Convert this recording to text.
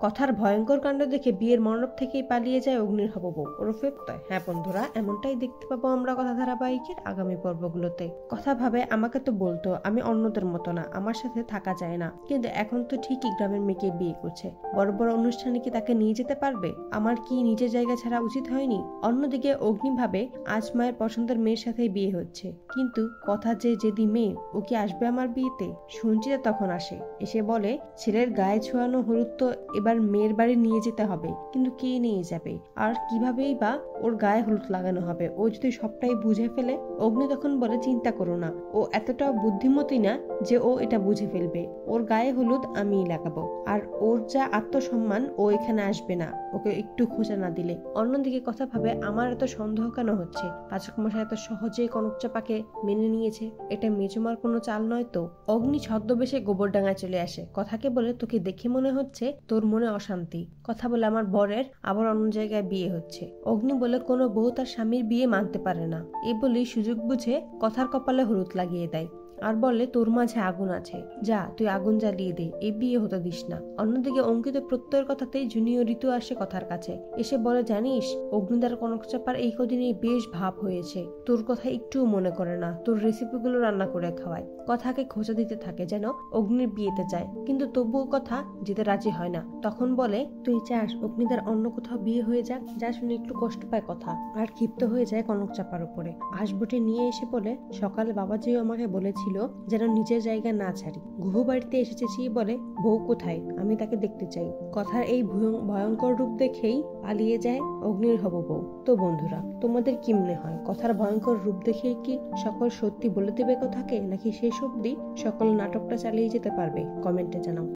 কথার ভয়ঙ্কর কাণ্ড দেখে বিয়ের মণ্ডপ থেকেই পালিয়ে যায় অগ্নির হববউ ওরফে তয়। হ্যাঁ বন্ধুরা, এমনটাই দেখতে পাবো আমরা কথা ধারাবাহিকের আগামী পর্বগুলোতে। কথা ভাবে আমাকে তো বলতো আমি অন্যদের মতো না, আমার সাথে থাকা যায় না, কিন্তু এখন তো ঠিকই গ্রামের মেয়েকে বিয়ে করছে। বড় বড় অনুষ্ঠানে কি তাকে নিয়ে যেতে পারবে? আমার কি নিজের জায়গা ছাড়া উচিত হয়নি? অন্যদিকে অগ্নি ভাবে আজ মায়ের পছন্দের মেয়ের সাথে বিয়ে হচ্ছে, কিন্তু কথা যে যেদি মেয়ে, ও কি আসবে আমার বিয়েতে? সঞ্চিতা তখন আসে, এসে বলে ছেলের গায়ে ছোঁয়ানো হলুদ তো এবার মেয়ের বাড়ি নিয়ে যেতে হবে, কিন্তু কে নিয়ে যাবে আর কিভাবেই বা ওর গায়ে হলুদ লাগানো হবে? ও যদি সবটাই বুঝে ফেলে? অগ্নি তখন বলে চিন্তা করো না, ও এতটা বুদ্ধিমতী না যে ও এটা বুঝে ফেলবে। ওর গায়ে হলুদ আমিই লাগাবো, আর ওর যা আত্মসম্মান, ও এখানে আসবে না ওকে একটু খোঁজা না দিলে। অন্যদিকে কথা ভাবে আমার এত সন্দেহ কেন হচ্ছে? পাচক মশাই এত সহজেই কনকচাপাকে মেনে নিয়েছে, এটা মেজমার কোনো চাল নয় তো? অগ্নি ছদ্মবেশে গোবরডাঙ্গায় চলে আসে, কথাকে বলে তোকে দেখে মনে হচ্ছে তোর মনে অশান্তি। কথা বলে আমার বরের আবার অন্য জায়গায় বিয়ে হচ্ছে। অগ্নি বলে কোনো বউ তার স্বামীর বিয়ে মানতে পারে না। এ বলেই সুযোগ বুঝে কথার কপালে হলুদ লাগিয়ে দেয় আর বলে তোর মাঝে আগুন আছে, যা তুই আগুন জ্বালিয়ে দে, এই বিয়ে হতে দিস না। অন্যদিকে অঙ্কিত প্রত্যয়ের কথাতেই জুনিয়র ঋতু আসে কথার কাছে, এসে বলে জানিস অগ্নিদার কনকচাপার এই কদিনে বেশ ভাব হয়েছে, তোর কথা একটুও মনে করে না, তোর রেসিপিগুলো রান্না করে খাওয়ায়। কথাকে খোঁজা দিতে থাকে যেন অগ্নির বিয়েতে যায়, কিন্তু তবুও কথা যেতে রাজি হয় না। তখন বলে তুই চাস অগ্নিদার অন্য কোথাও বিয়ে হয়ে যাক, যা শুনে একটু কষ্ট পায় কথা, আর ক্ষিপ্ত হয়ে যায় কনকচাপার উপরে। আসবুটে নিয়ে এসে বলে সকালে বাবাজিও আমাকে বলেছিল যেন নিজের জায়গা না ছাড়ি। ঘুঘু বাড়িতে এসেছে বলে বউ কোথায়, আমি তাকে দেখতে চাই। কথার এই ভয়ঙ্কর রূপ দেখেই পালিয়ে যায় অগ্নির হববউ। তো বন্ধুরা, তোমাদের কি মনে হয় কথার ভয়ঙ্কর রূপ দেখে কি সকল সত্যি বলে দেবে কথাকে, নাকি শেষ অবধি সকল নাটকটা চালিয়ে যেতে পারবে? কমেন্টে জানাও।